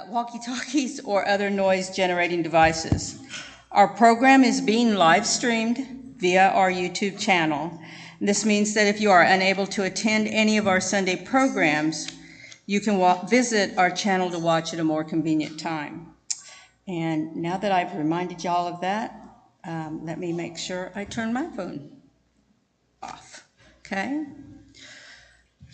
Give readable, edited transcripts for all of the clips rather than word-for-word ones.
walkie-talkies or other noise-generating devices. Our program is being live-streamed via our YouTube channel. This means that if you are unable to attend any of our Sunday programs, you can visit our channel to watch at a more convenient time. And now that I've reminded y'all of that, let me make sure I turn my phone off, okay?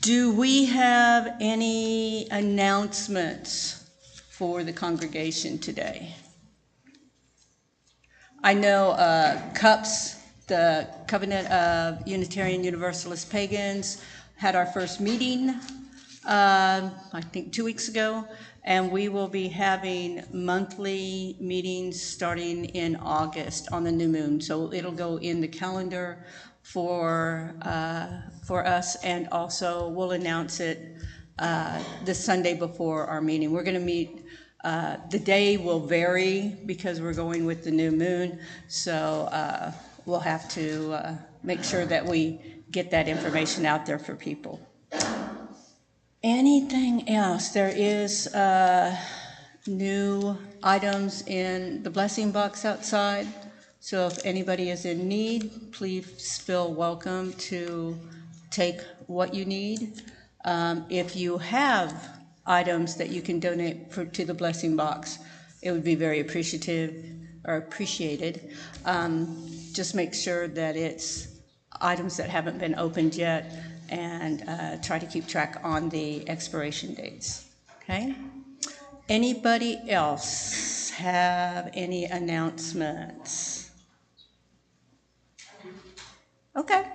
Do we have any announcements for the congregation today? I know CUUPS, the Covenant of Unitarian Universalist Pagans, had our first meeting, I think 2 weeks ago, and we will be having monthly meetings starting in August on the new moon. So it'll go in the calendar for us, and also we'll announce it the Sunday before our meeting. We're going to meet, the day will vary because we're going with the new moon, so we'll have to make sure that we get that information out there for people. Anything else? There is new items in the blessing box outside. So if anybody is in need, please feel welcome to take what you need. If you have items that you can donate to the blessing box, it would be very appreciated. Just make sure that it's items that haven't been opened yet, and try to keep track on the expiration dates, okay? Anybody else have any announcements? Okay,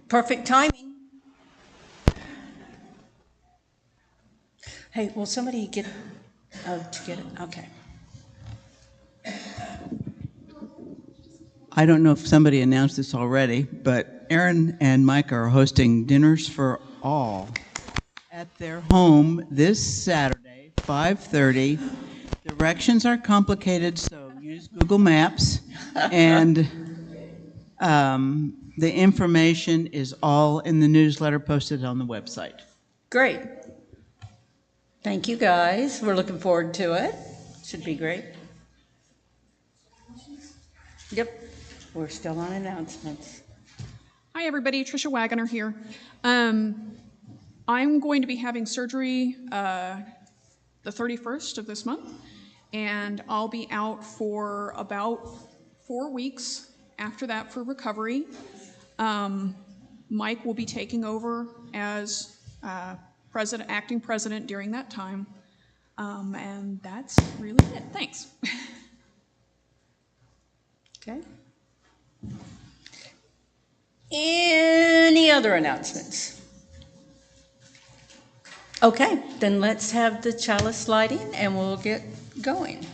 perfect timing. Hey, will somebody get, to get it? Okay. I don't know if somebody announced this already, but Aaron and Mike are hosting Dinners for All at their home this Saturday, 5:30. Directions are complicated, so use Google Maps, and the information is all in the newsletter posted on the website. Great. Thank you, guys. We're looking forward to it. Should be great. Yep. We're still on announcements. Hi, everybody. Tricia Wagoner here. I'm going to be having surgery the 31st of this month, and I'll be out for about 4 weeks after that for recovery. Mike will be taking over as acting president during that time, and that's really it. Thanks. Okay. Any other announcements? Okay, then let's have the chalice lighting and we'll get going.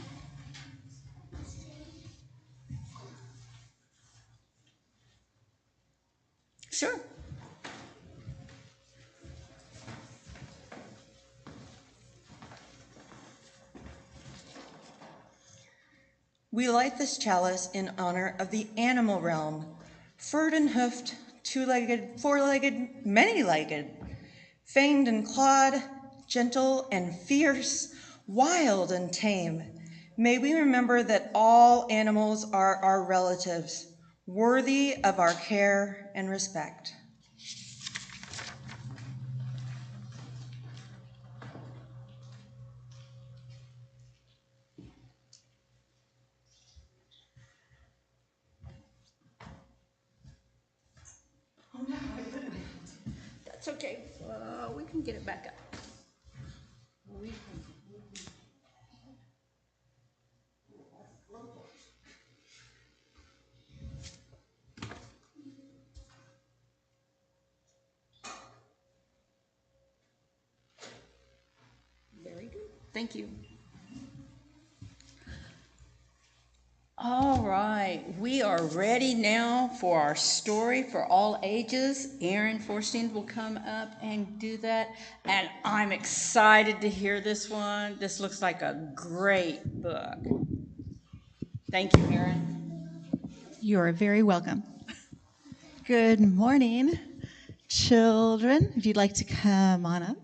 Sure. We light this chalice in honor of the animal realm, furred and hoofed, two-legged, four-legged, many-legged, fanged and clawed, gentle and fierce, wild and tame. May we remember that all animals are our relatives, worthy of our care and respect. That's okay. We can get it back up. Very good. Thank you. All right, we are ready now for our story for all ages. Aaron Forstein will come up and do that, and I'm excited to hear this one. This looks like a great book. Thank you, Aaron. You're very welcome. Good morning, children. If you'd like to come on up.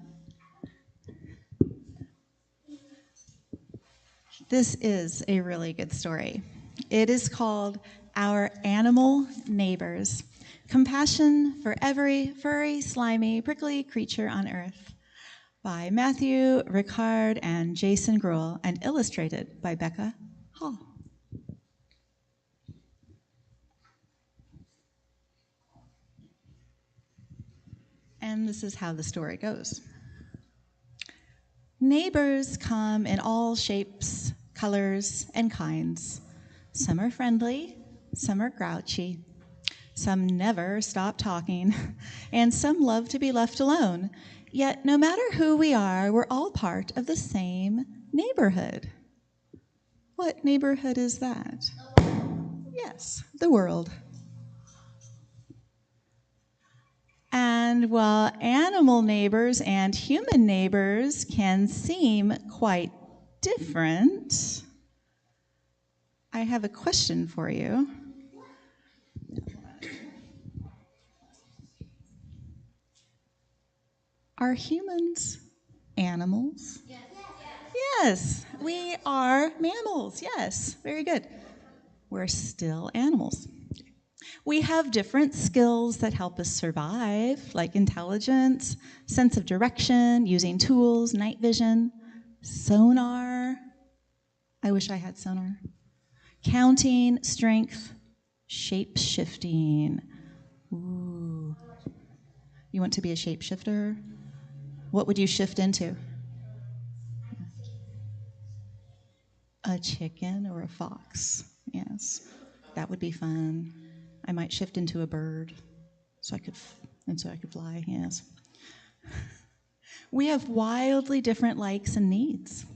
This is a really good story. It is called Our Animal Neighbors, Compassion for Every Furry, Slimy, Prickly Creature on Earth, by Matthew Ricard and Jason Gruhl, and illustrated by Becca Hall. And this is how the story goes. Neighbors come in all shapes, colors, and kinds. Some are friendly, some are grouchy. Some never stop talking, and some love to be left alone. Yet no matter who we are, we're all part of the same neighborhood. What neighborhood is that? Yes, the world. And while animal neighbors and human neighbors can seem quite different, I have a question for you. Are humans animals? Yes, we are mammals. Yes, very good. We're still animals. We have different skills that help us survive, like intelligence, sense of direction, using tools, night vision, sonar. I wish I had sonar. Counting, strength, shape-shifting. Ooh. You want to be a shapeshifter? What would you shift into? A chicken or a fox. Yes, that would be fun. I might shift into a bird so I could fly. Yes. We have wildly different likes and needs.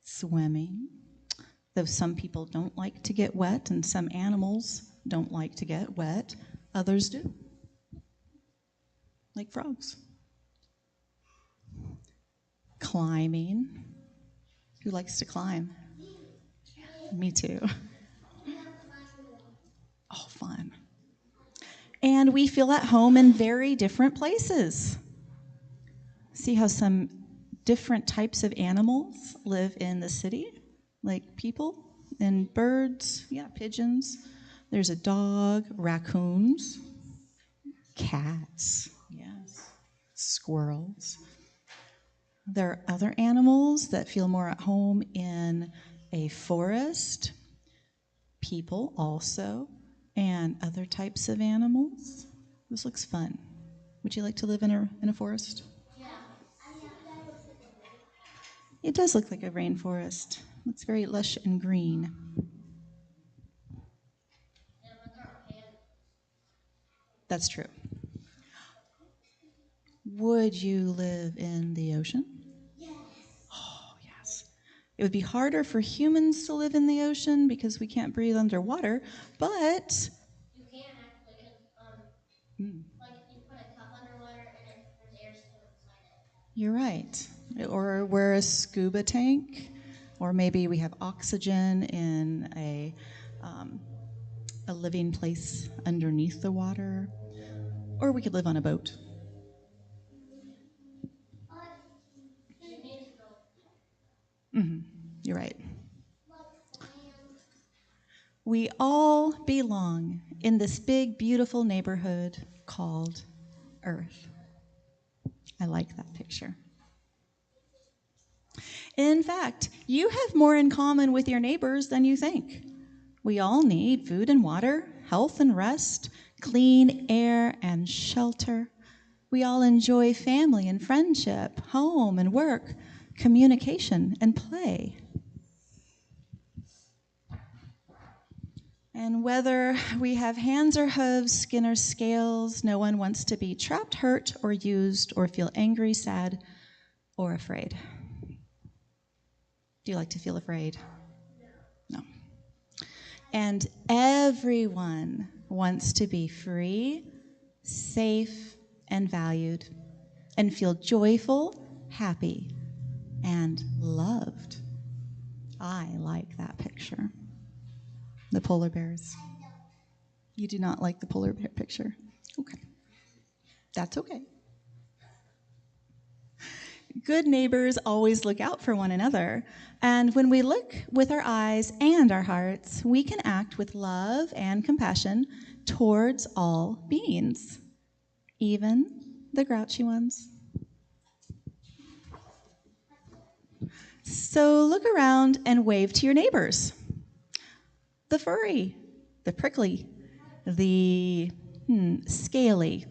Swimming, though some people don't like to get wet, and some animals don't like to get wet, others do, like frogs. Climbing. Who likes to climb? Me too. Oh, fun. And we feel at home in very different places. See how some different types of animals live in the city, like people and birds, pigeons. There's a dog, raccoons, cats, yes, squirrels. There are other animals that feel more at home in a forest, people also, and other types of animals. This looks fun. Would you like to live in a forest? Yeah. It does look like a rainforest. It's very lush and green. That's true. Would you live in the ocean? Yes. Oh, yes. It would be harder for humans to live in the ocean because we can't breathe underwater, but you can actually, like you put a cup underwater and there's air still inside it. You're right. Or we're a scuba tank, or maybe we have oxygen in a living place underneath the water, or we could live on a boat. You're right. We all belong in this big, beautiful neighborhood called Earth. I like that picture. In fact, you have more in common with your neighbors than you think. We all need food and water, health and rest, clean air and shelter. We all enjoy family and friendship, home and work, communication and play. And whether we have hands or hooves, skin or scales, no one wants to be trapped, hurt, or used, or feel angry, sad, or afraid. Do you like to feel afraid? No. And everyone wants to be free, safe, and valued, and feel joyful, happy, and loved. I like that picture. The polar bears. You do not like the polar bear picture? Okay. That's okay. Good neighbors always look out for one another. And when we look with our eyes and our hearts, we can act with love and compassion towards all beings, even the grouchy ones. So look around and wave to your neighbors. The furry, the prickly, the scaly.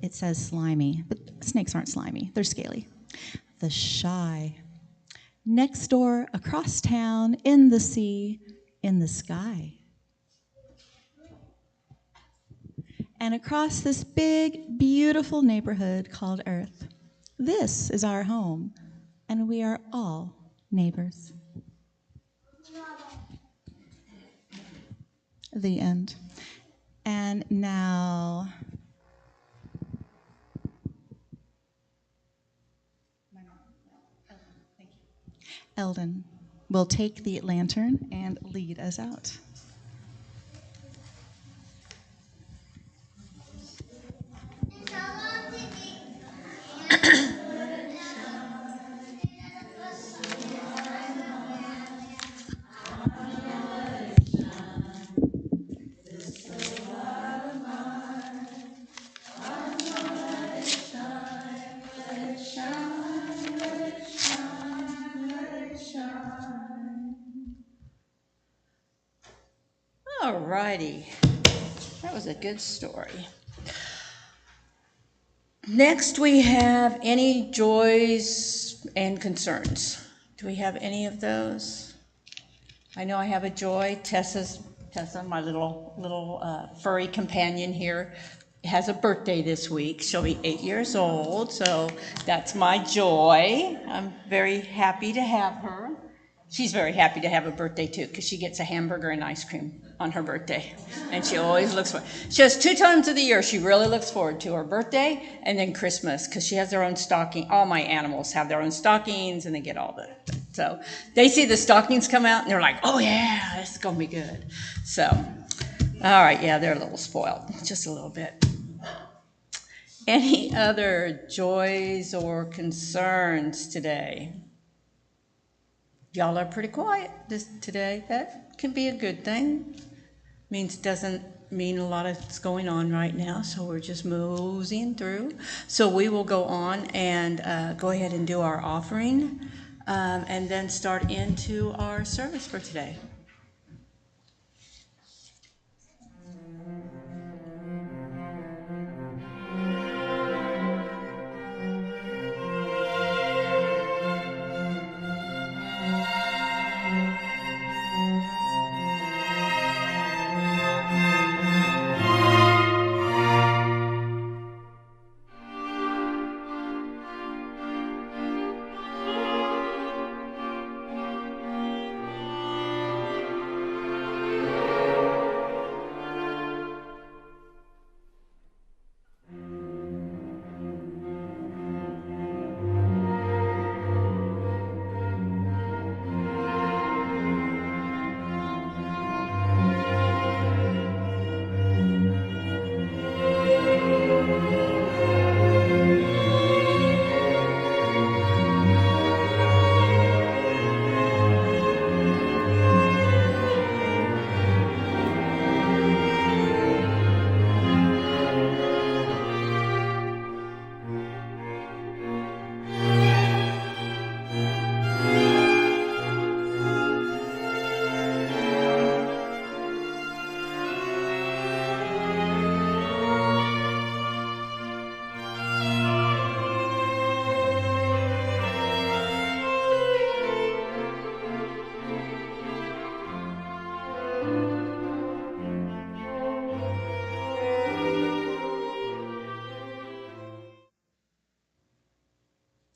It says slimy, but snakes aren't slimy. They're scaly. The shy. Next door, across town, in the sea, in the sky. And across this big, beautiful neighborhood called Earth. This is our home, and we are all neighbors. The end. And now, Eldon will take the lantern and lead us out. All righty. That was a good story. Next, we have any joys and concerns. Do we have any of those? I know I have a joy. Tessa, my little furry companion here, has a birthday this week. She'll be 8 years old, so that's my joy. I'm very happy to have her. She's very happy to have a birthday too, because she gets a hamburger and ice cream on her birthday, and she always looks forward. She has 2 times of the year she really looks forward to: her birthday and then Christmas, because she has their own stocking. All my animals have their own stockings, and they get all the. So they see the stockings come out, and they're like, "Oh yeah, this is gonna be good." So, all right, yeah, they're a little spoiled, just a little bit. Any other joys or concerns today? Y'all are pretty quiet today. That can be a good thing. Means doesn't mean a lot is going on right now, so we're just moseying through. So we will go on and go ahead and do our offering, and then start into our service for today.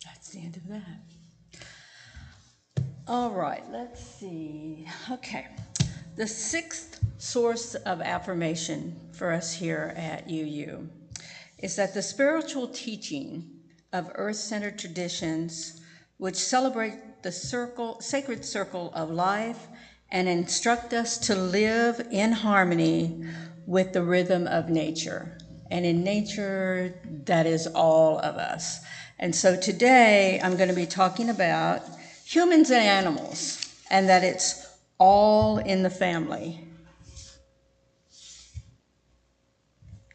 That's the end of that. All right, let's see. Okay. The 6th source of affirmation for us here at UU is that the spiritual teaching of earth-centered traditions which celebrate the sacred circle of life and instruct us to live in harmony with the rhythm of nature. And in nature, that is all of us. And so today I'm going to be talking about humans and animals, and that it's all in the family.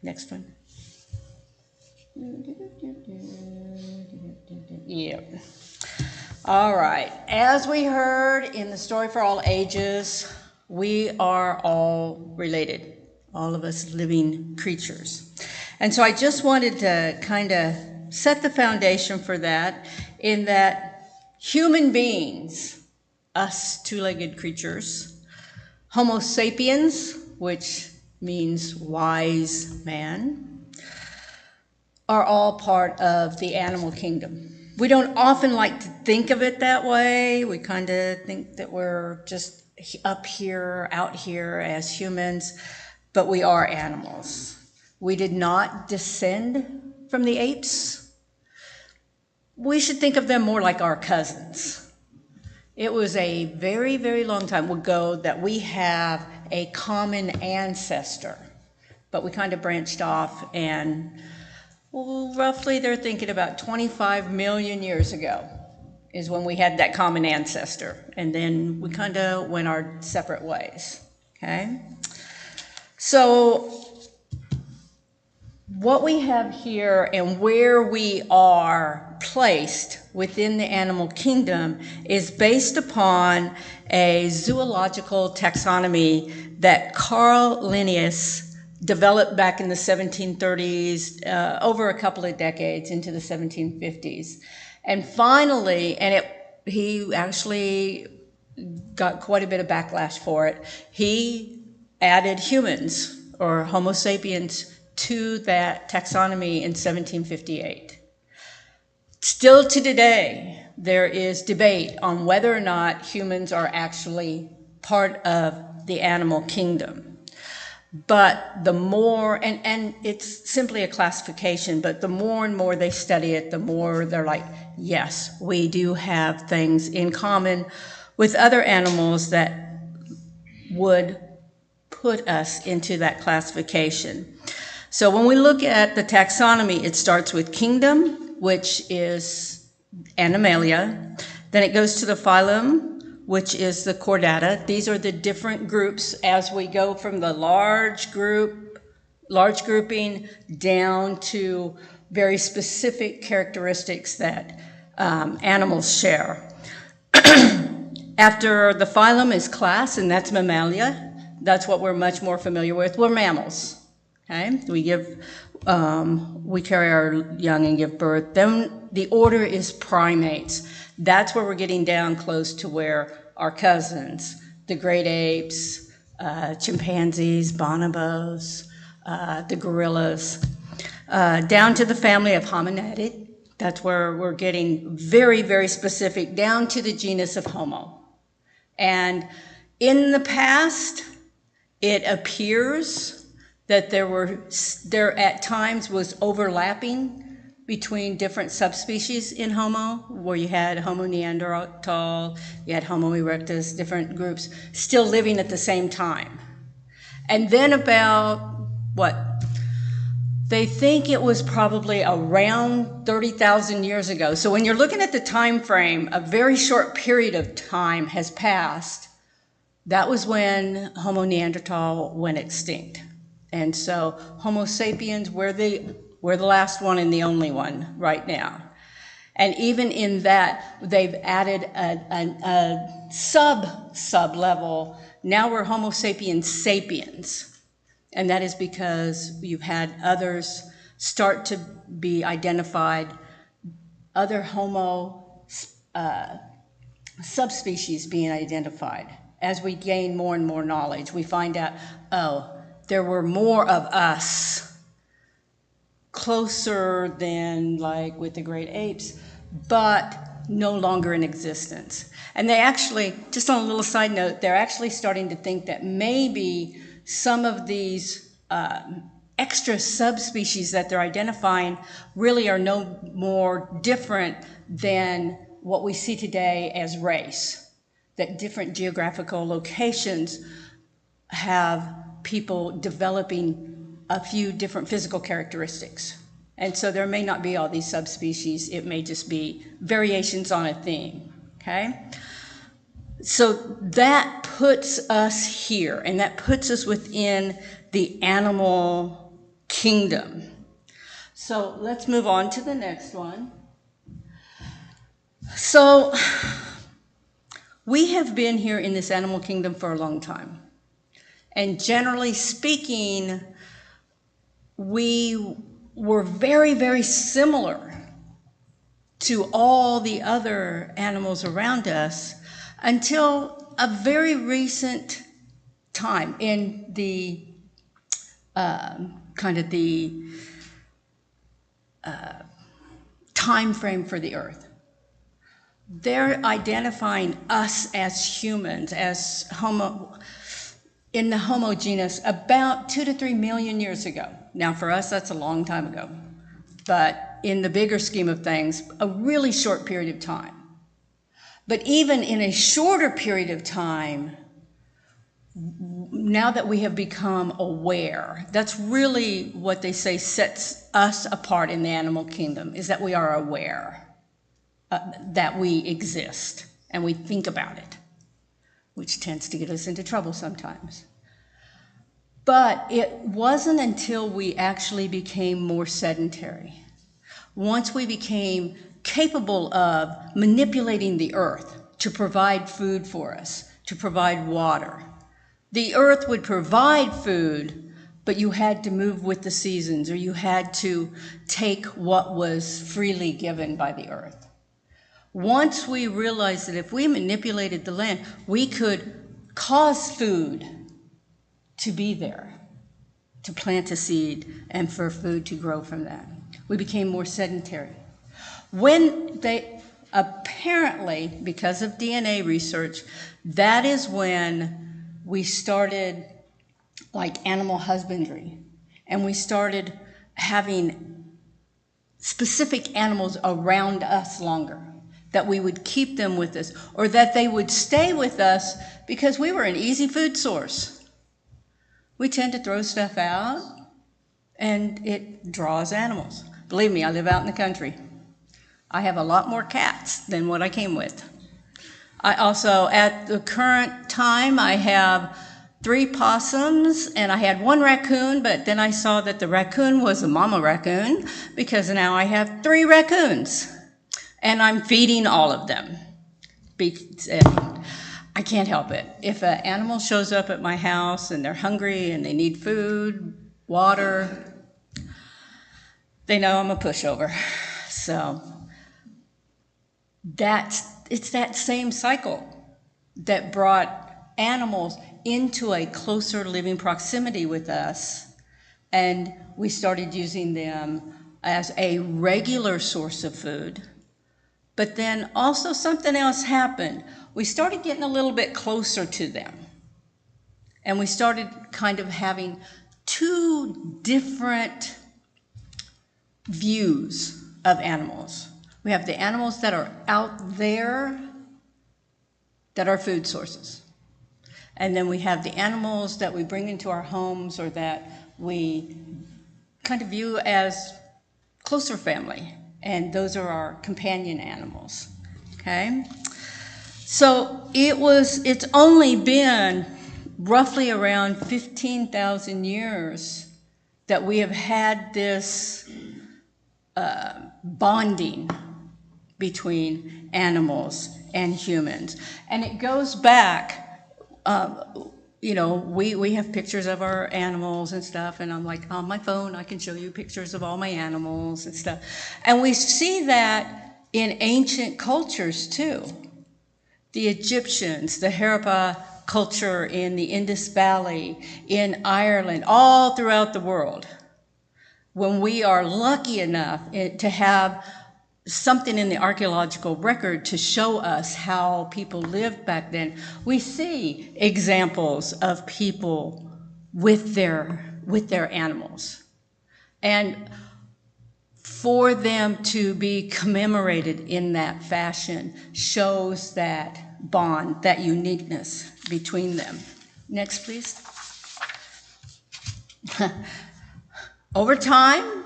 Next one. Yep. All right. As we heard in the Story for All Ages, we are all related, all of us living creatures. And so I just wanted to kind of set the foundation for that, in that human beings, us two-legged creatures, Homo sapiens, which means wise man, are all part of the animal kingdom. We don't often like to think of it that way. We kind of think that we're just up here, out here as humans, but we are animals. We did not descend from the apes. We should think of them more like our cousins. It was a very, very long time ago that we have a common ancestor, but we kind of branched off, and well, roughly they're thinking about 25 million years ago is when we had that common ancestor, and then we kind of went our separate ways, okay? So what we have here and where we are placed within the animal kingdom is based upon a zoological taxonomy that Carl Linnaeus developed back in the 1730s, over a couple of decades into the 1750s. And finally, he actually got quite a bit of backlash for it, he added humans, or Homo sapiens, to that taxonomy in 1758. Still to today, there is debate on whether or not humans are actually part of the animal kingdom. But the more, and it's simply a classification, but the more and more they study it, the more they're like, yes, we do have things in common with other animals that would put us into that classification. So when we look at the taxonomy, it starts with kingdom, which is Animalia. Then it goes to the phylum, which is the chordata. These are the different groups as we go from the large grouping down to very specific characteristics that animals share. After the phylum is class, and that's Mammalia. That's what we're much more familiar with. We're mammals. Okay, we carry our young and give birth. Then the order is primates. That's where we're getting down close to where our cousins, the great apes, chimpanzees, bonobos, the gorillas, down to the family of Hominidid. That's where we're getting very, very specific, down to the genus of Homo. And in the past, it appears that there at times was overlapping between different subspecies in Homo, where you had Homo neanderthal, you had Homo erectus, different groups still living at the same time. And then about, they think it was probably around 30,000 years ago. So when you're looking at the time frame, a very short period of time has passed. That was when Homo neanderthal went extinct. And so Homo sapiens, we're the last one and the only one right now. And even in that, they've added a sub-level. Now we're Homo sapiens sapiens. And that is because you've had others start to be identified, other Homo subspecies being identified. As we gain more and more knowledge, we find out, oh, there were more of us closer than like with the great apes, but no longer in existence. And they actually, just on a little side note, they're actually starting to think that maybe some of these extra subspecies that they're identifying really are no more different than what we see today as race, that different geographical locations have people developing a few different physical characteristics. And so there may not be all these subspecies. It may just be variations on a theme, okay? So that puts us here, and that puts us within the animal kingdom. So let's move on to the next one. So we have been here in this animal kingdom for a long time. And generally speaking, we were very, very similar to all the other animals around us until a very recent time in the kind of the time frame for the earth. They're identifying us as humans, as in the Homo genus about 2 to 3 million years ago. Now for us, that's a long time ago. But in the bigger scheme of things, a really short period of time. But even in a shorter period of time, now that we have become aware, that's really what they say sets us apart in the animal kingdom, is that we are aware that we exist and we think about it, which tends to get us into trouble sometimes. But it wasn't until we actually became more sedentary, once we became capable of manipulating the earth to provide food for us, to provide water. The earth would provide food, but you had to move with the seasons, or you had to take what was freely given by the earth. Once we realized that if we manipulated the land, we could cause food to be there, to plant a seed and for food to grow from that. We became more sedentary. When they, apparently, because of DNA research, that is when we started like animal husbandry, and we started having specific animals around us longer, that we would keep them with us, or that they would stay with us because we were an easy food source. We tend to throw stuff out, and it draws animals. Believe me, I live out in the country. I have a lot more cats than what I came with. I also, at the current time, I have 3 possums, and I had 1 raccoon, but then I saw that the raccoon was a mama raccoon, because now I have 3 raccoons. And I'm feeding all of them. I can't help it. If an animal shows up at my house and they're hungry and they need food, water, they know I'm a pushover. So it's that same cycle that brought animals into a closer living proximity with us, and we started using them as a regular source of food. But then also something else happened. We started getting a little bit closer to them. And we started kind of having 2 different views of animals. We have the animals that are out there that are food sources. And then we have the animals that we bring into our homes, or that we kind of view as closer family. And those are our companion animals, okay? So it's only been roughly around 15,000 years that we have had this bonding between animals and humans. And it goes back, we have pictures of our animals and stuff, and I'm like, on my phone, I can show you pictures of all my animals and stuff. And we see that in ancient cultures too. The Egyptians, the Harappa culture in the Indus Valley, in Ireland, all throughout the world. When we are lucky enough to have something in the archaeological record to show us how people lived back then, we see examples of people with their animals. And for them to be commemorated in that fashion shows that bond, that uniqueness between them. Next, please. Over time,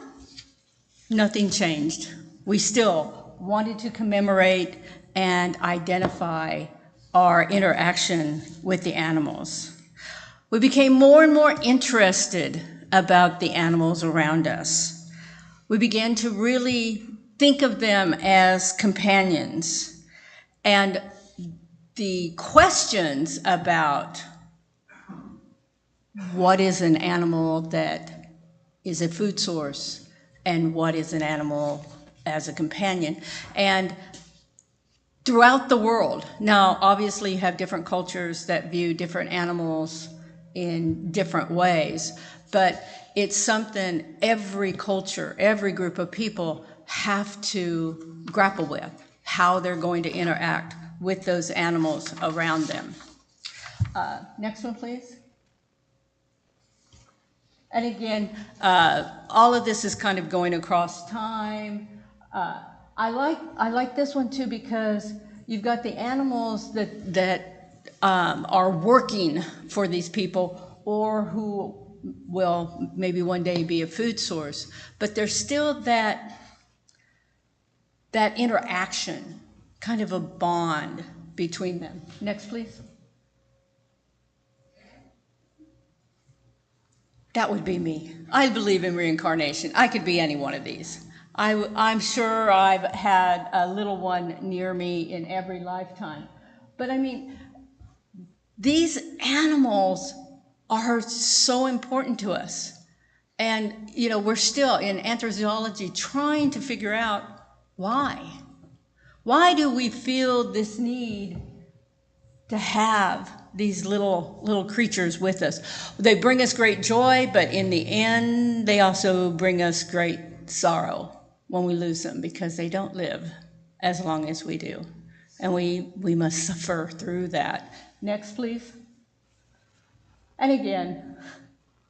Nothing changed. We still wanted to commemorate and identify our interaction with the animals. We became more and more interested about the animals around us. We began to really think of them as companions. And the questions about what is an animal that is a food source and what is an animal as a companion. And throughout the world, now obviously you have different cultures that view different animals in different ways, but it's something every culture, every group of people have to grapple with, how they're going to interact with those animals around them. Next one, please. And again, all of this is kind of going across time. I like this one too because you've got the animals that are working for these people or who will maybe one day be a food source, but there's still that interaction, kind of a bond between them. Next, please. That would be me. I believe in reincarnation. I could be any one of these. I'm sure I've had a little one near me in every lifetime. But I mean, these animals are so important to us. And, you know, we're still in anthropology trying to figure out why. Why do we feel this need to have these little creatures with us? They bring us great joy, but in the end, they also bring us great sorrow when we lose them because they don't live as long as we do. And we must suffer through that. Next, please. And again,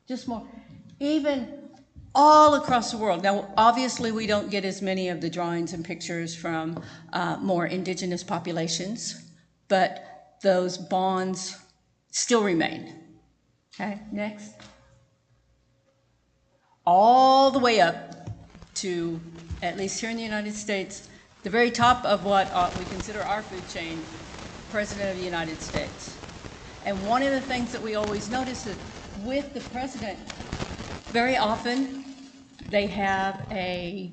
just more, even all across the world. Now, obviously, we don't get as many of the drawings and pictures from more indigenous populations, but those bonds still remain. Okay, next. All the way up to, at least here in the United States, the very top of what we consider our food chain, President of the United States. And one of the things that we always notice is with the president, very often they have a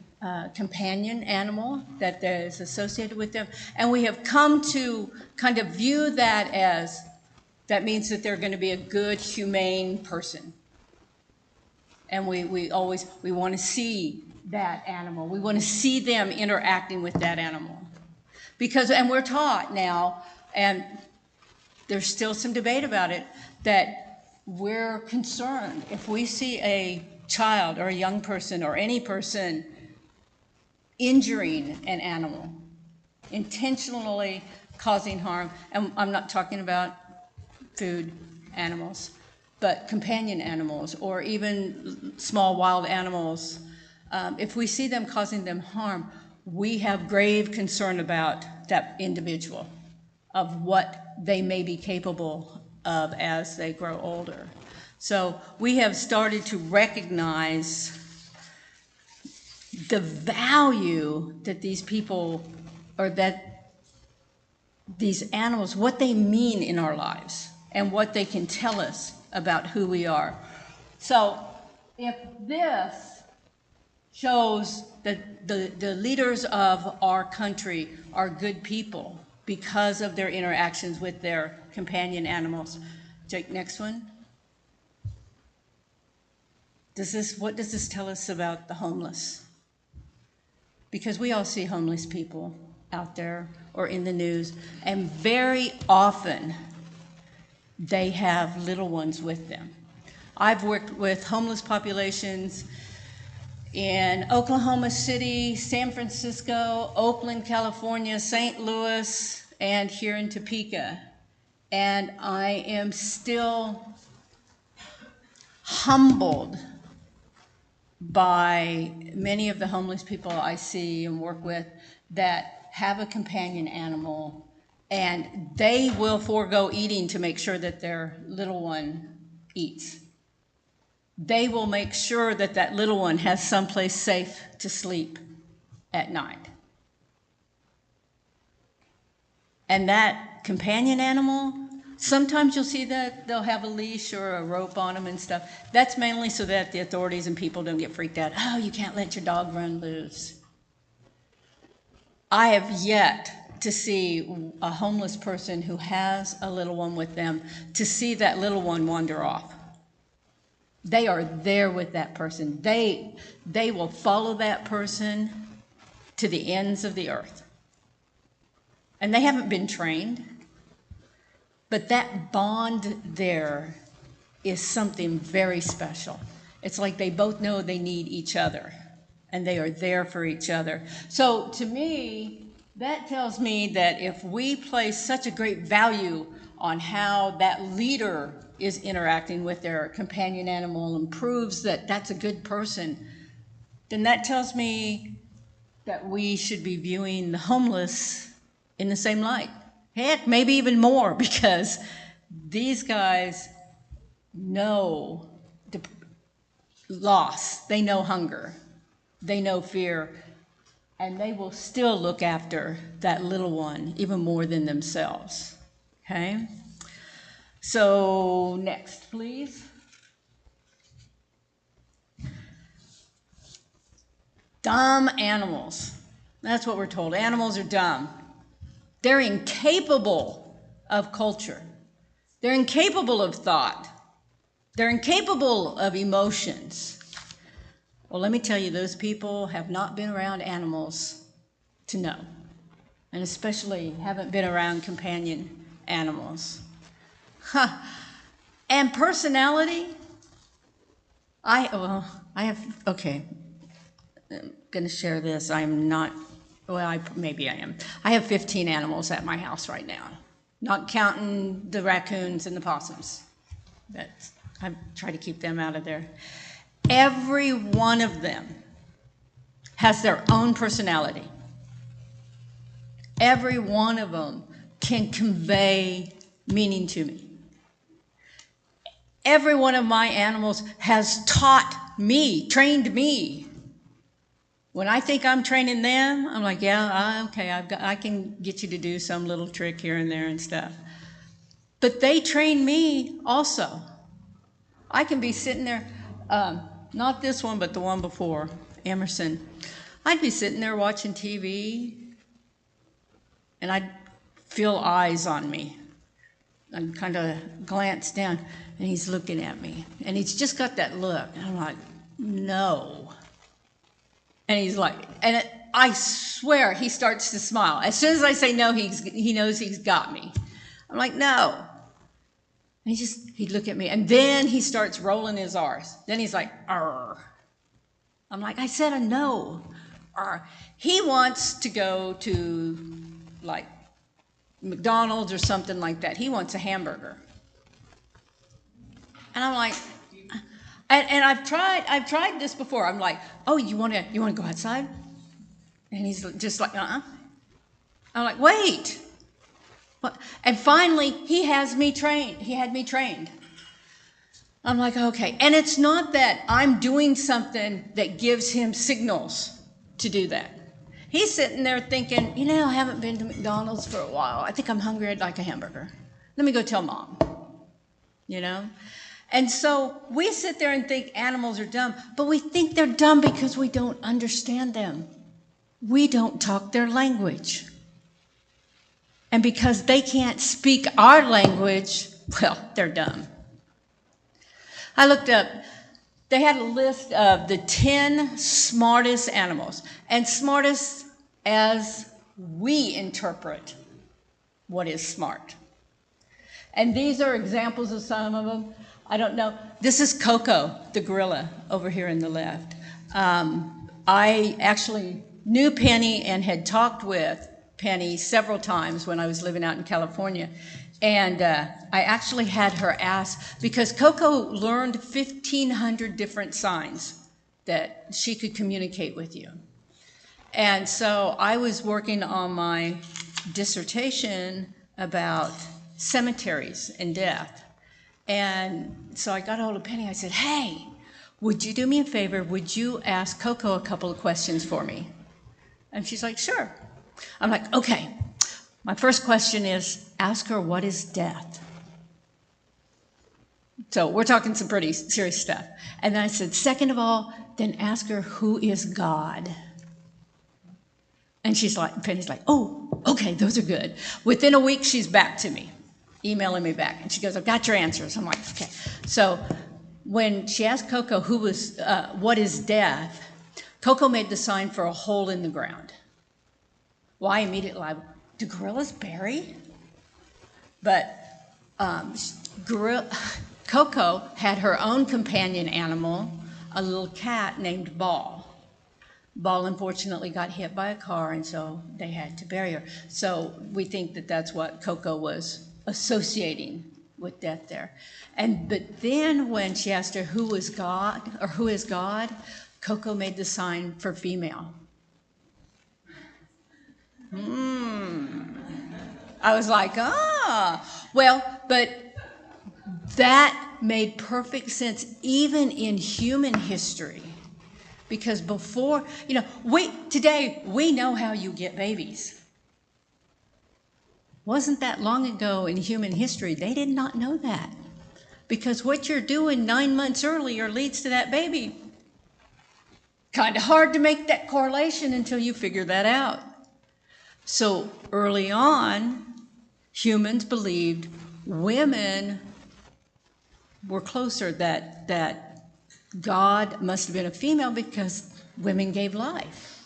companion animal that is associated with them. And we have come to kind of view that as, that means that they're going to be a good, humane person. And we want to see that animal. We want to see them interacting with that animal. Because, and we're taught now, and there's still some debate about it, that we're concerned if we see a child or a young person or any person injuring an animal, intentionally causing harm, and I'm not talking about food animals, but companion animals or even small wild animals, if we see them causing them harm, we have grave concern about that individual, of what they may be capable of as they grow older. So we have started to recognize the value that these people, or that these animals, what they mean in our lives and what they can tell us about who we are. So if this shows that the leaders of our country are good people because of their interactions with their companion animals. Jake, next one. What does this tell us about the homeless? Because we all see homeless people out there or in the news, and very often they have little ones with them. I've worked with homeless populations in Oklahoma City, San Francisco, Oakland, California, St. Louis, and here in Topeka. And I am still humbled by many of the homeless people I see and work with that have a companion animal, and they will forego eating to make sure that their little one eats. they will make sure that that little one has someplace safe to sleep at night. And that companion animal, sometimes you'll see that they'll have a leash or a rope on them and stuff. That's mainly so that the authorities and people don't get freaked out. Oh, you can't let your dog run loose. I have yet to see a homeless person who has a little one with them, to see that little one wander off. They are there with that person. They will follow that person to the ends of the earth. And they haven't been trained, but that bond there is something very special. It's like they both know they need each other, and they are there for each other. So to me, that tells me that if we place such a great value on how that leader is interacting with their companion animal and proves that that's a good person, then that tells me that we should be viewing the homeless in the same light. Heck, maybe even more, because these guys know the loss, they know hunger, they know fear, and they will still look after that little one even more than themselves. Okay? So next, please. Dumb animals. That's what we're told. Animals are dumb. They're incapable of culture. They're incapable of thought. They're incapable of emotions. Well, let me tell you, those people have not been around animals to know, and especially haven't been around companion animals. Huh. And personality, I'm going to share this. Maybe I am. I have 15 animals at my house right now, not counting the raccoons and the possums. I try to keep them out of there. Every one of them has their own personality. Every one of them can convey meaning to me. Every one of my animals has taught me, trained me. When I think I'm training them, I'm like, yeah, okay, I can get you to do some little trick here and there and stuff. But they train me also. I can be sitting there, not this one, but the one before, Emerson. I'd be sitting there watching TV, and I'd feel eyes on me. I'd kind of glance down, and he's looking at me. And he's just got that look. And I'm like, no. And he's like, I swear he starts to smile. As soon as I say no, he knows he's got me. I'm like, no. And he'd look at me, and then he starts rolling his R's. Then he's like, arr. I'm like, I said a no. Arr. He wants to go to, like, McDonald's or something like that. He wants a hamburger. And I'm like, and I've tried this before. I'm like, oh, you want to go outside? And he's just like, uh-uh. I'm like, wait. And finally, he had me trained. I'm like, okay. And it's not that I'm doing something that gives him signals to do that. He's sitting there thinking, I haven't been to McDonald's for a while. I think I'm hungry. I'd like a hamburger. Let me go tell Mom. And so we sit there and think animals are dumb, but we think they're dumb because we don't understand them. We don't talk their language. And because they can't speak our language, well, they're dumb. I looked up, they had a list of the 10 smartest animals, and smartest as we interpret what is smart. And these are examples of some of them. I don't know. This is Coco, the gorilla, over here in the left. I actually knew Penny and had talked with Penny several times when I was living out in California. And I actually had her ask, because Coco learned 1,500 different signs that she could communicate with you. And so I was working on my dissertation about cemeteries and death. And so I got a hold of Penny. I said, hey, would you do me a favor? Would you ask Coco a couple of questions for me? And she's like, sure. I'm like, okay. My first question is, ask her, what is death? So we're talking some pretty serious stuff. And then I said, second of all, then ask her, who is God? And Penny's like, oh, okay, those are good. Within a week, she's back to me, emailing me back. And she goes, I've got your answers. I'm like, okay. So when she asked Coco what is death, Coco made the sign for a hole in the ground. Well, I immediately like, do gorillas bury? But Coco had her own companion animal, a little cat named Ball. Ball unfortunately got hit by a car, and so they had to bury her. So we think that that's what Coco was associating with death there. But then when she asked her who is God, Coco made the sign for female. I was like, well, but that made perfect sense even in human history. Because before, today we know how you get babies. Wasn't that long ago in human history, they did not know that. Because what you're doing 9 months earlier leads to that baby. Kind of hard to make that correlation until you figure that out. So early on, humans believed women were closer, that God must have been a female because women gave life.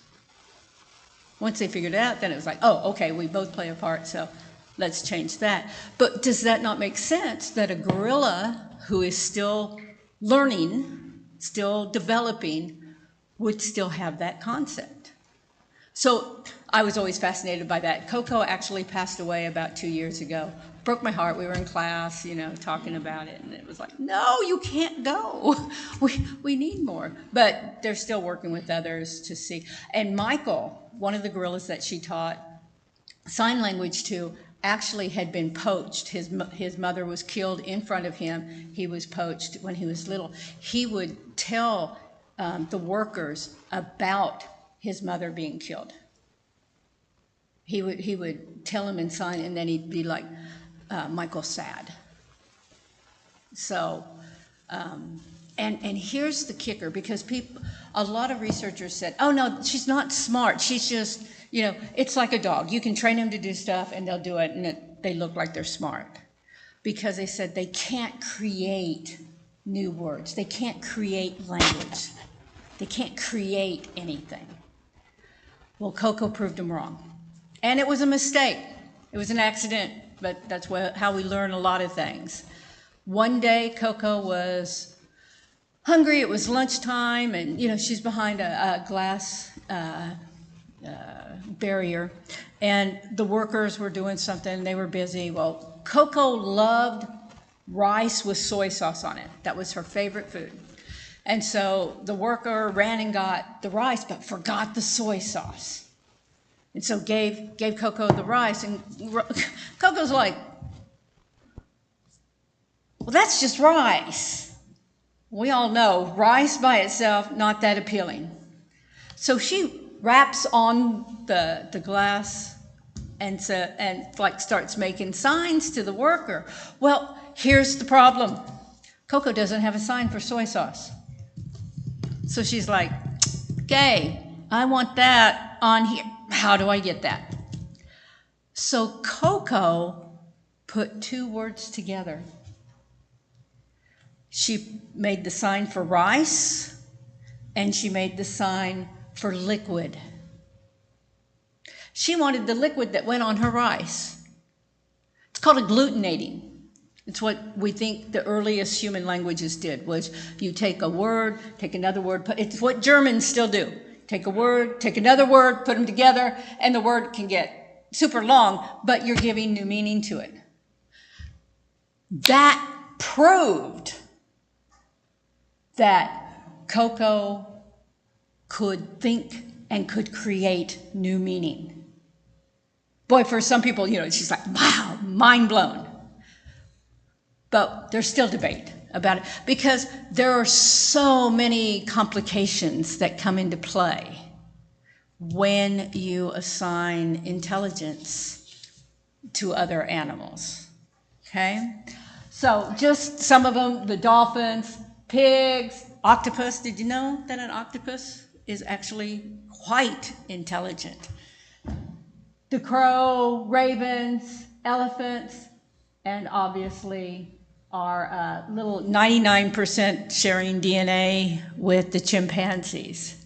Once they figured it out, then it was like, oh, okay, we both play a part, so let's change that. But does that not make sense that a gorilla who is still learning, still developing, would still have that concept? So I was always fascinated by that. Coco actually passed away about 2 years ago. Broke my heart. We were in class, talking about it, and it was like, no, you can't go. We need more. But they're still working with others to see. And Michael, one of the gorillas that she taught sign language to, actually had been poached. His mother was killed in front of him. He was poached when he was little. He would tell the workers about his mother being killed. He would tell him in sign, and then he'd be like, Michael's sad. So, and here's the kicker, because a lot of researchers said, oh no, she's not smart. She's just, it's like a dog. You can train them to do stuff and they'll do it, and they look like they're smart. Because they said they can't create new words. They can't create language. They can't create anything. Well, Coco proved them wrong. And it was a mistake. It was an accident, but that's how we learn a lot of things. One day, Coco was hungry. It was lunchtime, and she's behind a glass barrier, and the workers were doing something. They were busy. Well, Coco loved rice with soy sauce on it. That was her favorite food. And so the worker ran and got the rice, but forgot the soy sauce. And so gave Coco the rice, and Coco's like, well, that's just rice. We all know rice by itself, not that appealing. So she raps on the glass and starts making signs to the worker. Well, here's the problem. Coco doesn't have a sign for soy sauce. So she's like, okay, I want that on here. How do I get that? So Coco put two words together. She made the sign for rice, and she made the sign for liquid. She wanted the liquid that went on her rice. It's called agglutinating. It's what we think the earliest human languages did, was you take a word, take another word. It's what Germans still do. Take a word, take another word, put them together, and the word can get super long, but you're giving new meaning to it. That proved that Coco could think and could create new meaning. Boy, for some people, she's like, wow, mind blown. But there's still debate about it, because there are so many complications that come into play when you assign intelligence to other animals, okay? So just some of them, the dolphins, pigs, octopus. Did you know that an octopus is actually quite intelligent? The crow, ravens, elephants, and obviously our little 99% sharing DNA with the chimpanzees.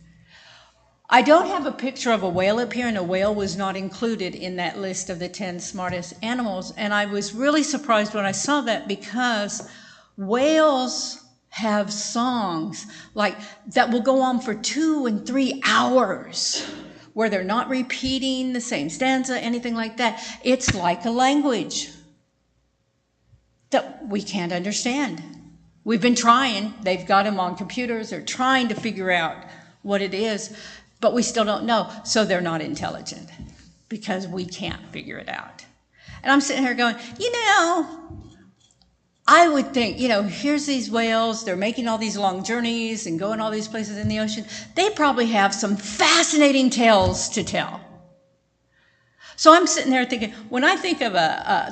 I don't have a picture of a whale up here, and a whale was not included in that list of the 10 smartest animals. And I was really surprised when I saw that, because whales have songs like that will go on for 2 and 3 hours, where they're not repeating the same stanza, anything like that. It's like a language that we can't understand. We've been trying. They've got them on computers. They're trying to figure out what it is, but we still don't know. So they're not intelligent, because we can't figure it out. And I'm sitting here going, I would think, here's these whales, they're making all these long journeys and going all these places in the ocean. They probably have some fascinating tales to tell. So I'm sitting there thinking, when I think of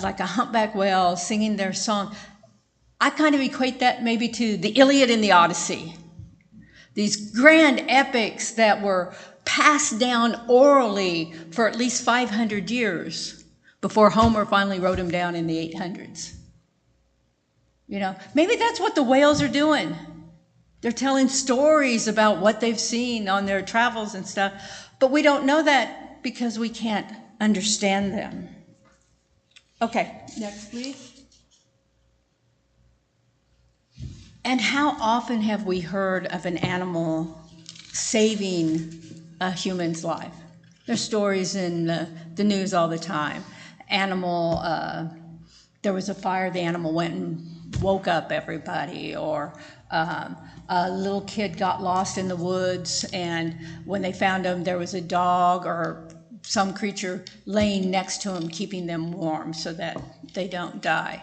like a humpback whale singing their song, I kind of equate that maybe to the Iliad and the Odyssey. These grand epics that were passed down orally for at least 500 years before Homer finally wrote them down in the 800s. Maybe that's what the whales are doing. They're telling stories about what they've seen on their travels and stuff, but we don't know that because we can't understand them. Okay, next please. And how often have we heard of an animal saving a human's life? There's stories in the news all the time. There was a fire, the animal went and woke up everybody, or a little kid got lost in the woods, and when they found him, there was a dog or some creature laying next to him, keeping them warm so that they don't die.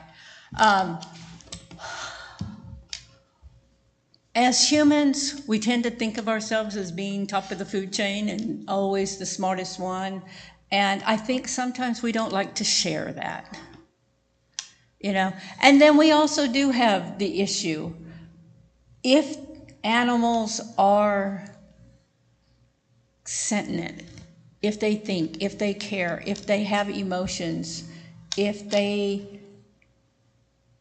As humans, we tend to think of ourselves as being top of the food chain and always the smartest one. And I think sometimes we don't like to share that, And then we also do have the issue, if animals are sentient, if they think, if they care, if they have emotions, if they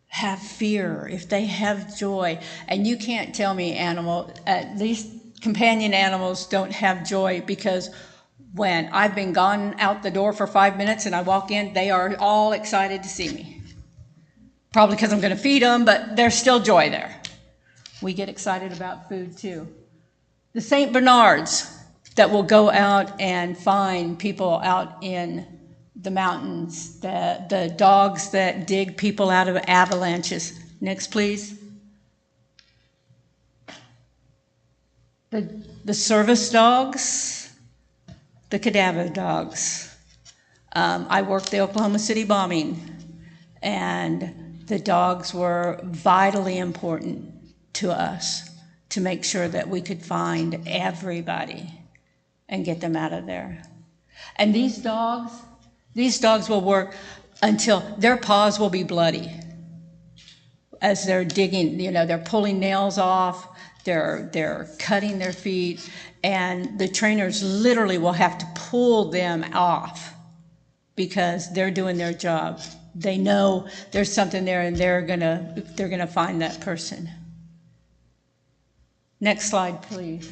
have fear, if they have joy, and you can't tell me at least companion animals don't have joy, because when I've been gone out the door for 5 minutes and I walk in, they are all excited to see me. Probably because I'm going to feed them, but there's still joy there. We get excited about food too. The St. Bernards that will go out and find people out in the mountains, the dogs that dig people out of avalanches. Next, please. The service dogs, the cadaver dogs. I worked the Oklahoma City bombing, and the dogs were vitally important to us to make sure that we could find everybody and get them out of there. And these dogs will work until their paws will be bloody as they're digging, they're pulling nails off, they're cutting their feet, and the trainers literally will have to pull them off because they're doing their job. They know there's something there, and they're gonna find that person. Next slide, please.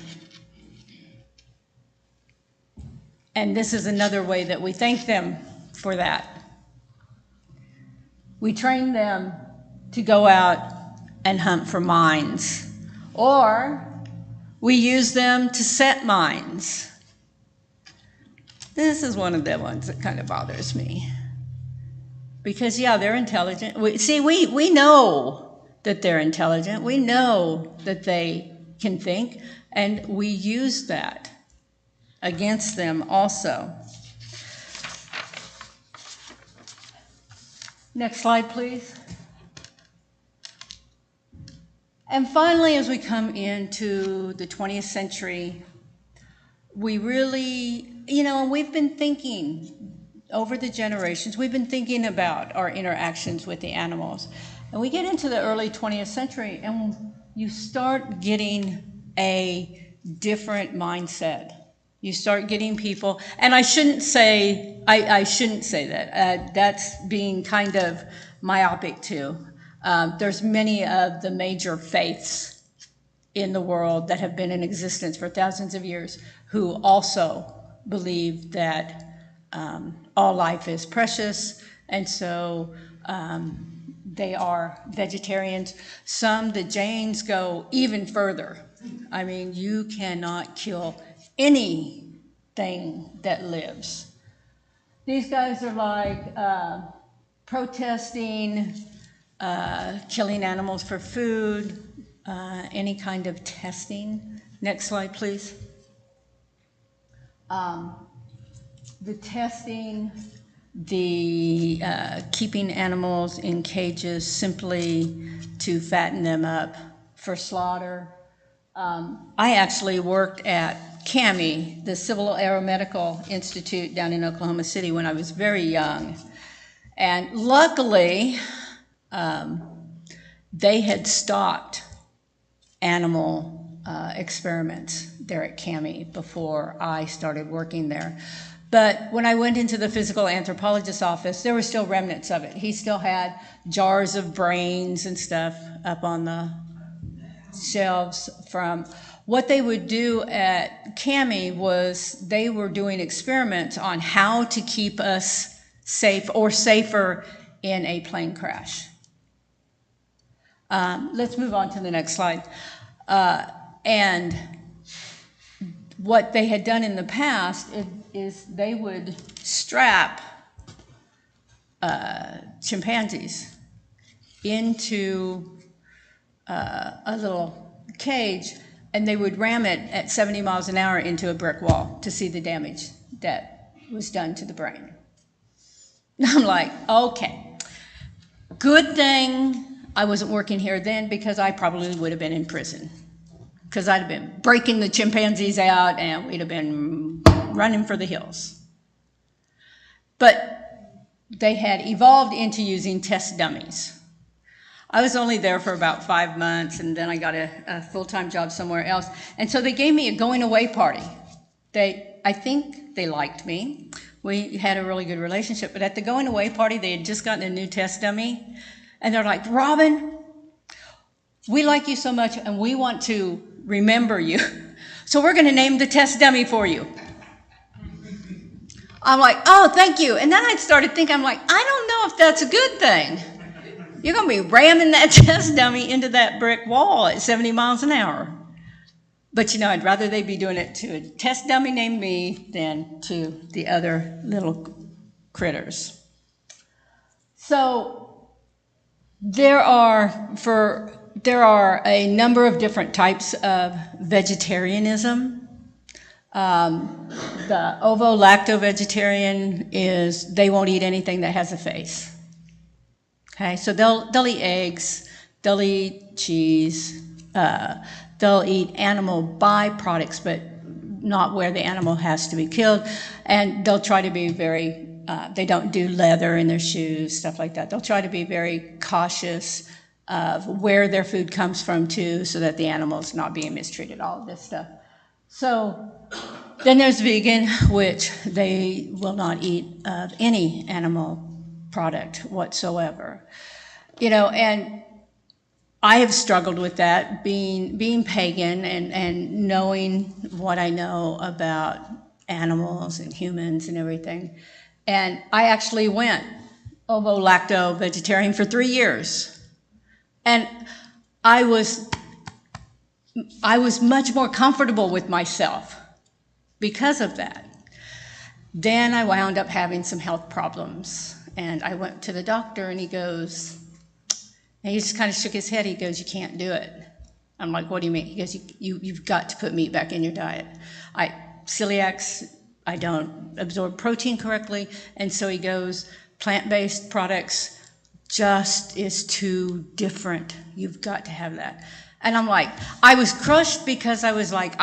And this is another way that we thank them for that. We train them to go out and hunt for mines, or we use them to set mines. This is one of the ones that kind of bothers me. Because, yeah, they're intelligent. We know that they're intelligent. We know that they can think, and we use that against them also. Next slide, please. And finally, as we come into the 20th century, we really, and we've been thinking over the generations, we've been thinking about our interactions with the animals. And we get into the early 20th century and you start getting a different mindset. You start getting people, and I shouldn't say that. That's being kind of myopic too. There's many of the major faiths in the world that have been in existence for thousands of years who also believe that all life is precious, and so they are vegetarians. Some, the Jains, go even further. I mean, you cannot kill anything that lives. These guys are like protesting, killing animals for food, any kind of testing. Next slide, please. The testing, the keeping animals in cages simply to fatten them up for slaughter. I actually worked at CAMI, the Civil Aeromedical Institute down in Oklahoma City when I was very young. And luckily, they had stopped animal experiments there at CAMI before I started working there. But when I went into the physical anthropologist's office, there were still remnants of it. He still had jars of brains and stuff up on the shelves from what they would do at CAMI was they were doing experiments on how to keep us safe or safer in a plane crash. Let's move on to the next slide. And what they had done in the past is they would strap chimpanzees into a little cage, and they would ram it at 70 miles an hour into a brick wall to see the damage that was done to the brain. I'm like, okay, good thing I wasn't working here then, because I probably would have been in prison, because I'd have been breaking the chimpanzees out and we'd have been running for the hills. But they had evolved into using test dummies. I was only there for about 5 months, and then I got a full-time job somewhere else. And so they gave me a going-away party. I think they liked me. We had a really good relationship. But at the going-away party, they had just gotten a new test dummy. And they're like, Robin, we like you so much, and we want to remember you. So we're going to name the test dummy for you. I'm like, oh, thank you. And then I started thinking, I'm like, I don't know if that's a good thing. You're going to be ramming that test dummy into that brick wall at 70 miles an hour. But I'd rather they be doing it to a test dummy named me than to the other little critters. So there are a number of different types of vegetarianism. The ovo-lacto-vegetarian is they won't eat anything that has a face. Okay, so they'll eat eggs, they'll eat cheese, they'll eat animal byproducts, but not where the animal has to be killed. And they'll try to be very, they don't do leather in their shoes, stuff like that. They'll try to be very cautious of where their food comes from too, so that the animal's not being mistreated, all of this stuff. So then there's vegan, which they will not eat of any animal product whatsoever. And I have struggled with that, being pagan and knowing what I know about animals and humans and everything. And I actually went ovo-lacto vegetarian for 3 years. And I was much more comfortable with myself because of that. Then I wound up having some health problems. And I went to the doctor, and he goes, and he just kind of shook his head. He goes, you can't do it. I'm like, what do you mean? He goes, you've got to put meat back in your diet. Celiacs, I don't absorb protein correctly. And so he goes, plant-based products just is too different. You've got to have that. And I'm like, I was crushed because I was like,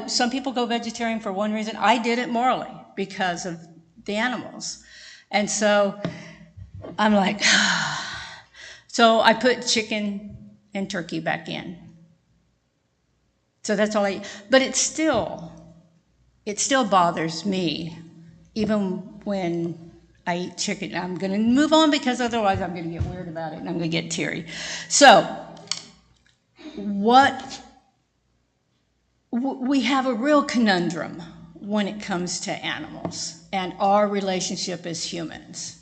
some people go vegetarian for one reason. I did it morally because of the animals. And so I'm like, so I put chicken and turkey back in. So that's all I eat. But it still bothers me, even when I eat chicken. I'm going to move on because otherwise I'm going to get weird about it and I'm going to get teary. So we have a real conundrum when it comes to animals and our relationship as humans.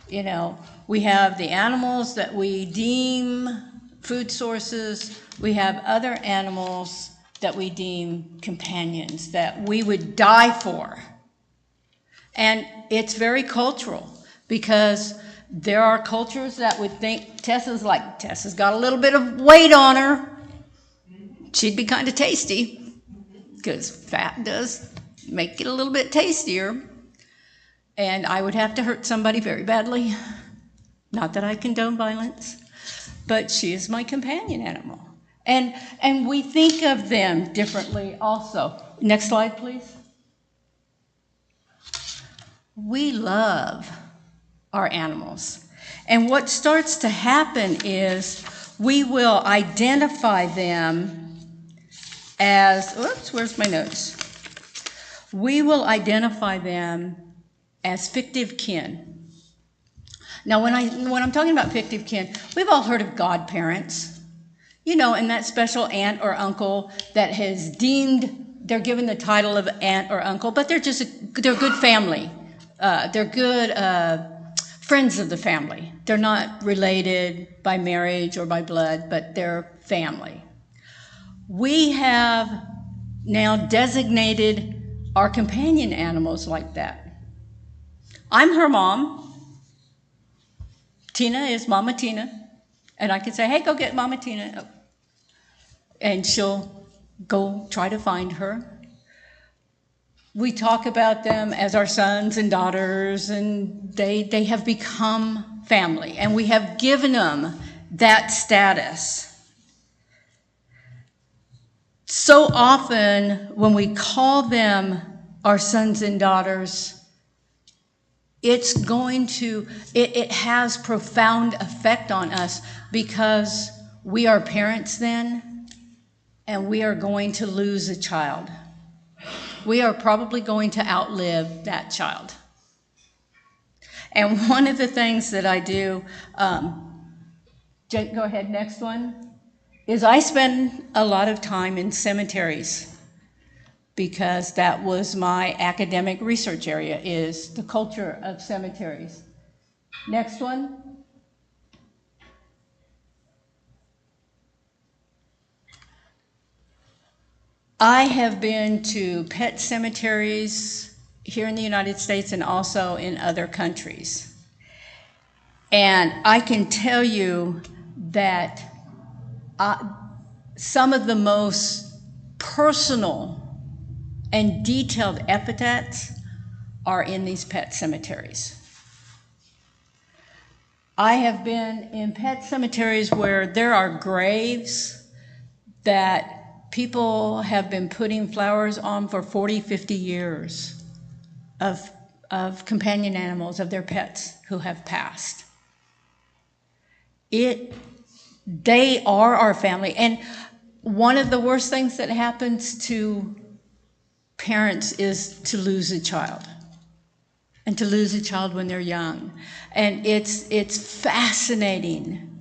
You know, we have the animals that we deem food sources. We have other animals that we deem companions, that we would die for. And it's very cultural, because there are cultures that would think Tessa's got a little bit of weight on her. She'd be kind of tasty, because fat does make it a little bit tastier. And I would have to hurt somebody very badly. Not that I condone violence, but she is my companion animal. And we think of them differently also. Next slide, please. We love our animals. And what starts to happen is we will identify them as, where's my notes? We will identify them as fictive kin. Now, when I'm talking about fictive kin, we've all heard of godparents. You know, and that special aunt or uncle that has they're given the title of aunt or uncle, but they're good family. They're good friends of the family. They're not related by marriage or by blood, but they're family. We have now designated our companion animals like that. I'm her mom. Tina is Mama Tina. And I can say, hey, go get Mama Tina. And she'll go try to find her. We talk about them as our sons and daughters, and they have become family. And we have given them that status. So often when we call them our sons and daughters, it has profound effect on us, because we are parents then, and we are going to lose a child. We are probably going to outlive that child. And one of the things that I do, Jake, go ahead, next one, is I spend a lot of time in cemeteries, because that was my academic research area, is the culture of cemeteries. Next one. I have been to pet cemeteries here in the United States and also in other countries. And I can tell you that some of the most personal and detailed epitaphs are in these pet cemeteries. I have been in pet cemeteries where there are graves that people have been putting flowers on for 40, 50 years of companion animals, of their pets who have passed. They are our family. And one of the worst things that happens to parents is to lose a child, and to lose a child when they're young. And it's fascinating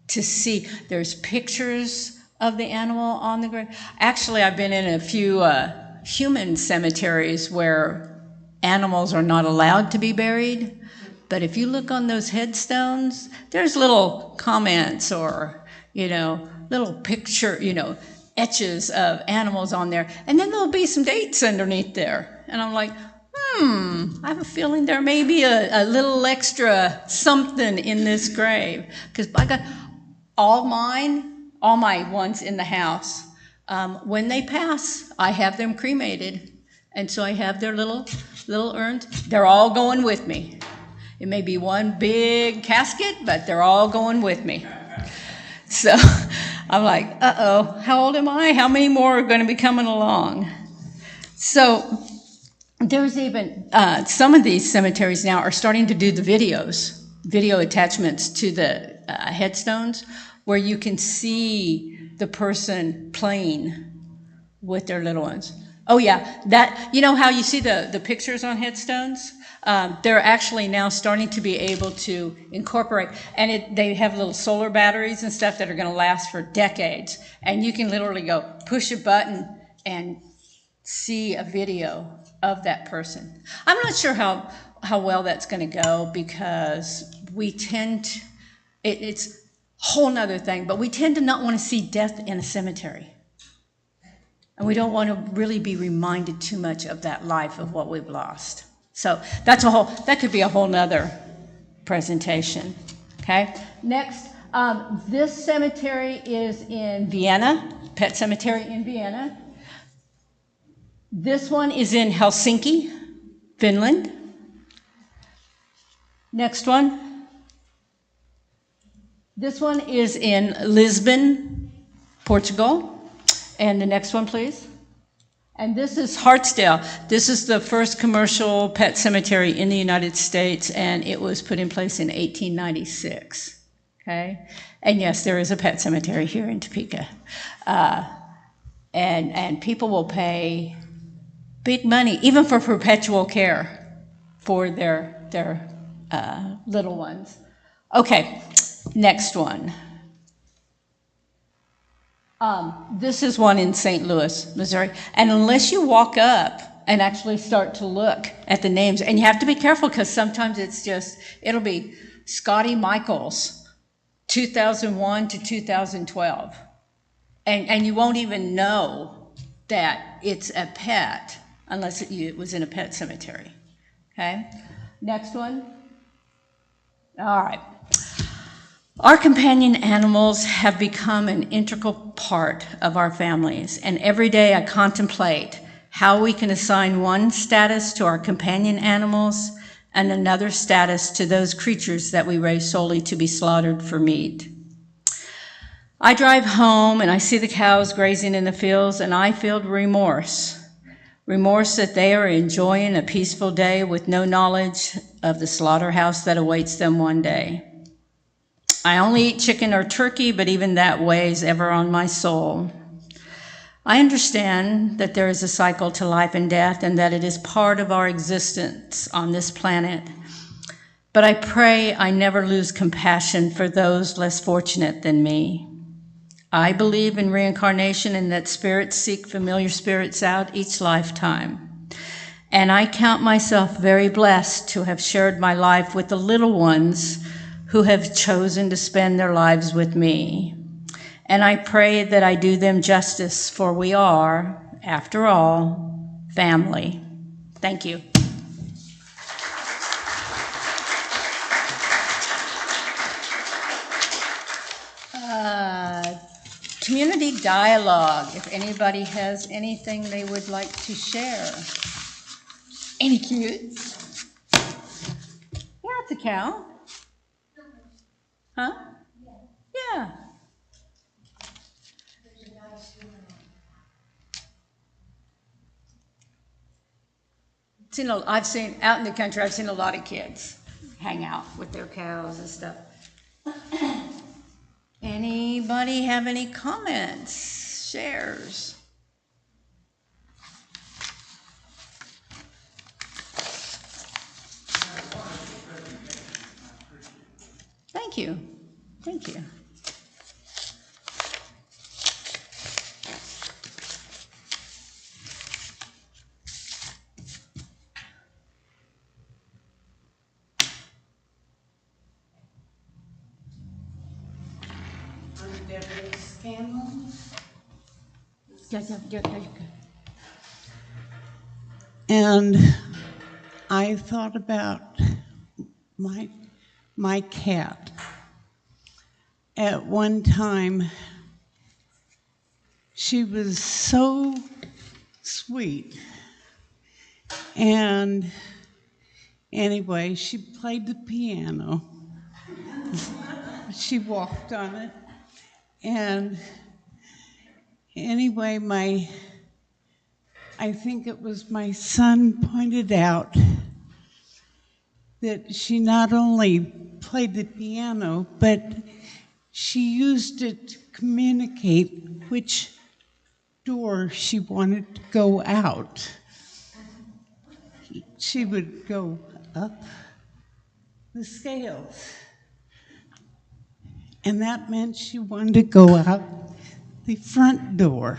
to see. There's pictures of the animal on the grave. Actually, I've been in a few human cemeteries where animals are not allowed to be buried. But if you look on those headstones, there's little comments or, little picture, etches of animals on there. And then there'll be some dates underneath there. And I'm like, I have a feeling there may be a little extra something in this grave. Because by God, all my ones in the house, when they pass, I have them cremated. And so I have their little urns. They're all going with me. It may be one big casket, but they're all going with me. So I'm like, uh-oh, how old am I? How many more are going to be coming along? So there's even, some of these cemeteries now are starting to do the video attachments to the headstones, where you can see the person playing with their little ones. Oh yeah, that, you know how you see the pictures on headstones? They're actually now starting to be able to incorporate, and they have little solar batteries and stuff that are going to last for decades. And you can literally go push a button and see a video of that person. I'm not sure how well that's going to go, because we tend to, it's a whole nother thing, but we tend to not want to see death in a cemetery. And we don't want to really be reminded too much of that life of what we've lost. So that could be a whole nother presentation. Okay. Next, this cemetery is in Vienna, Pet Cemetery in Vienna. This one is in Helsinki, Finland. Next one. This one is in Lisbon, Portugal. And the next one, please. And this is Hartsdale. This is the first commercial pet cemetery in the United States, and it was put in place in 1896. Okay? And yes, there is a pet cemetery here in Topeka. And people will pay big money, even for perpetual care for their little ones. Okay, next one. This is one in St. Louis, Missouri. And unless you walk up and actually start to look at the names, and you have to be careful, because sometimes it'll be Scotty Michaels, 2001 to 2012. And you won't even know that it's a pet unless it was in a pet cemetery. Okay? Next one. All right. Our companion animals have become an integral part of our families, and every day I contemplate how we can assign one status to our companion animals and another status to those creatures that we raise solely to be slaughtered for meat. I drive home and I see the cows grazing in the fields, and I feel remorse that they are enjoying a peaceful day with no knowledge of the slaughterhouse that awaits them one day. I only eat chicken or turkey, but even that weighs ever on my soul. I understand that there is a cycle to life and death, and that it is part of our existence on this planet. But I pray I never lose compassion for those less fortunate than me. I believe in reincarnation and that spirits seek familiar spirits out each lifetime. And I count myself very blessed to have shared my life with the little ones who have chosen to spend their lives with me. And I pray that I do them justice, for we are, after all, family. Thank you. Community dialogue, if anybody has anything they would like to share. Any cutes? Yeah, it's a cow. Huh? Yeah. I've seen out in the country, I've seen a lot of kids hang out with their cows and stuff. Anybody have any comments, shares? Thank you. Thank you. Yeah. And I thought about my cat. At one time, she was so sweet. And anyway, she played the piano. She walked on it. And anyway, I think it was my son pointed out that she not only played the piano, but she used it to communicate which door she wanted to go out. She would go up the scales, and that meant she wanted to go out the front door,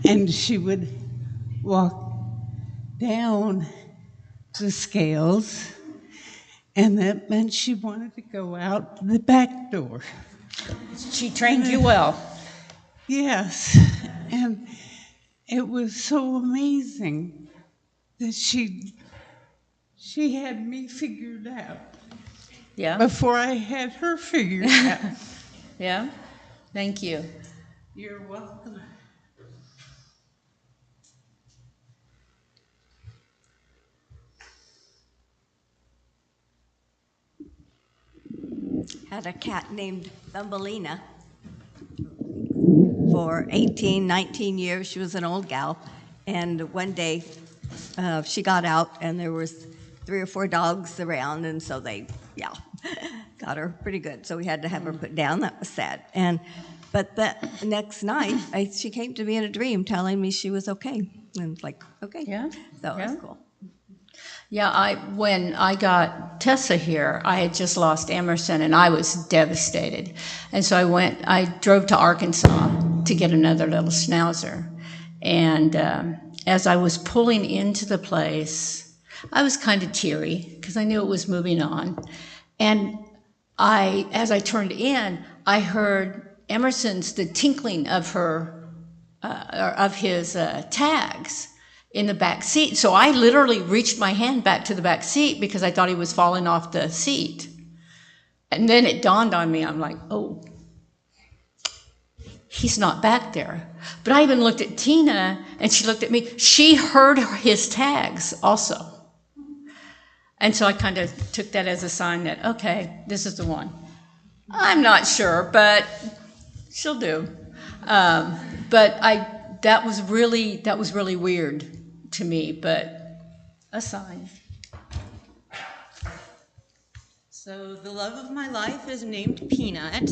and she would walk down the scales, and that meant she wanted to go out the back door. She trained you well. Yes, and it was so amazing that she had me figured out Yeah, before I had her figured out. yeah. Thank you. You're welcome. Had a cat named Thumbelina. For 18, 19 years, she was an old gal. And one day, she got out, and there was 3 or 4 dogs around, and so they, got her pretty good. So we had to have her put down. That was sad. But the next night, she came to me in a dream telling me she was okay. And it's like, okay. Yeah, So yeah. that's cool. Yeah, when I got Tessa here, I had just lost Emerson, and I was devastated. And so I drove to Arkansas to get another little schnauzer. And as I was pulling into the place, I was kind of teary because I knew it was moving on. And as I turned in, I heard the tinkling of his tags in the back seat. So I literally reached my hand back to the back seat because I thought he was falling off the seat. And then it dawned on me, I'm like, oh, he's not back there. But I even looked at Tina, and she looked at me. She heard his tags also. And so I kind of took that as a sign that, okay, this is the one. I'm not sure, but she'll do. But that was really weird to me, but a sign. So the love of my life is named Peanut,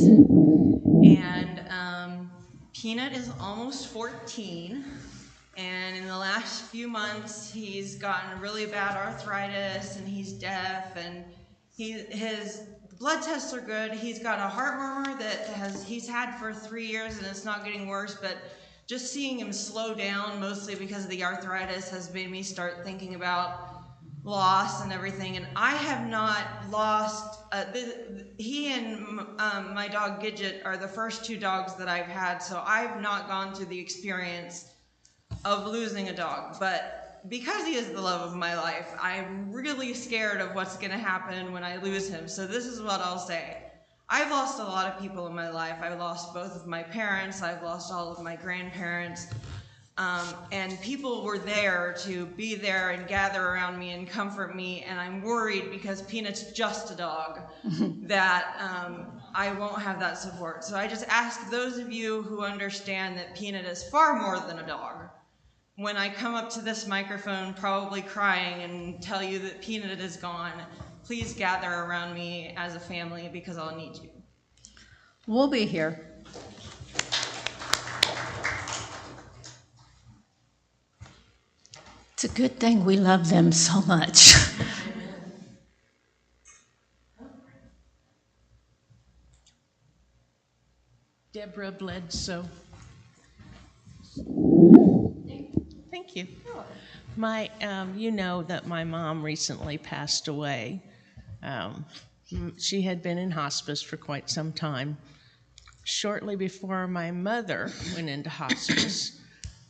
and Peanut is almost 14, and in the last few months he's gotten really bad arthritis, and he's deaf, and his blood tests are good. He's got a heart murmur that he's had for 3 years, and it's not getting worse, but just seeing him slow down, mostly because of the arthritis, has made me start thinking about loss and everything. And I have not lost, he and my dog Gidget are the first 2 dogs that I've had, so I've not gone through the experience of losing a dog. But because he is the love of my life, I'm really scared of what's gonna happen when I lose him. So this is what I'll say. I've lost a lot of people in my life. I've lost both of my parents. I've lost all of my grandparents. And people were there to be there and gather around me and comfort me. And I'm worried because Peanut's just a dog that I won't have that support. So I just ask those of you who understand that Peanut is far more than a dog, when I come up to this microphone probably crying and tell you that Peanut is gone, please gather around me as a family because I'll need you. We'll be here. It's a good thing we love them so much. Deborah Bledsoe. Thank you. You know that my mom recently passed away. She had been in hospice for quite some time. Shortly before my mother went into hospice,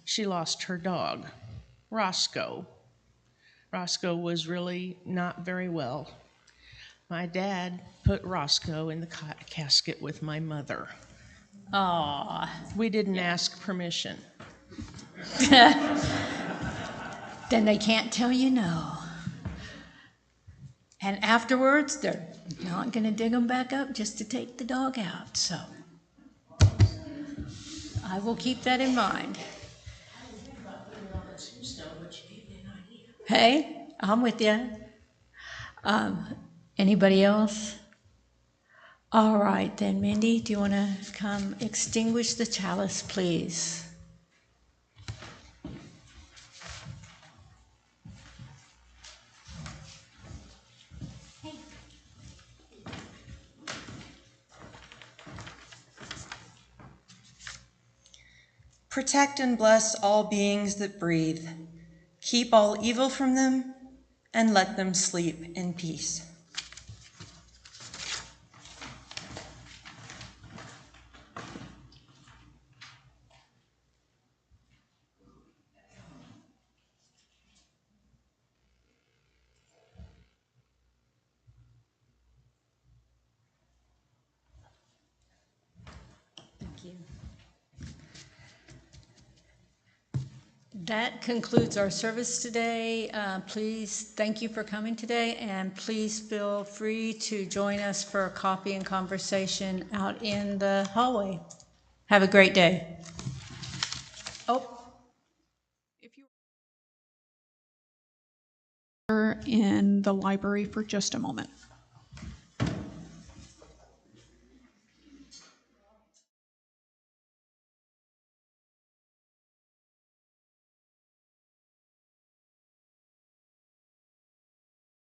she lost her dog, Roscoe. Roscoe was really not very well. My dad put Roscoe in the casket with my mother. Aww. We didn't ask permission. Then they can't tell you no. And afterwards, they're not going to dig them back up just to take the dog out, so. I will keep that in mind. Hey, I'm with you. Anybody else? All right, then, Mindy, do you want to come extinguish the chalice, please? Protect and bless all beings that breathe. Keep all evil from them, and let them sleep in peace. Thank you. That concludes our service today. Please, thank you for coming today, and please feel free to join us for a coffee and conversation out in the hallway. Have a great day. Oh. If you're in the library for just a moment.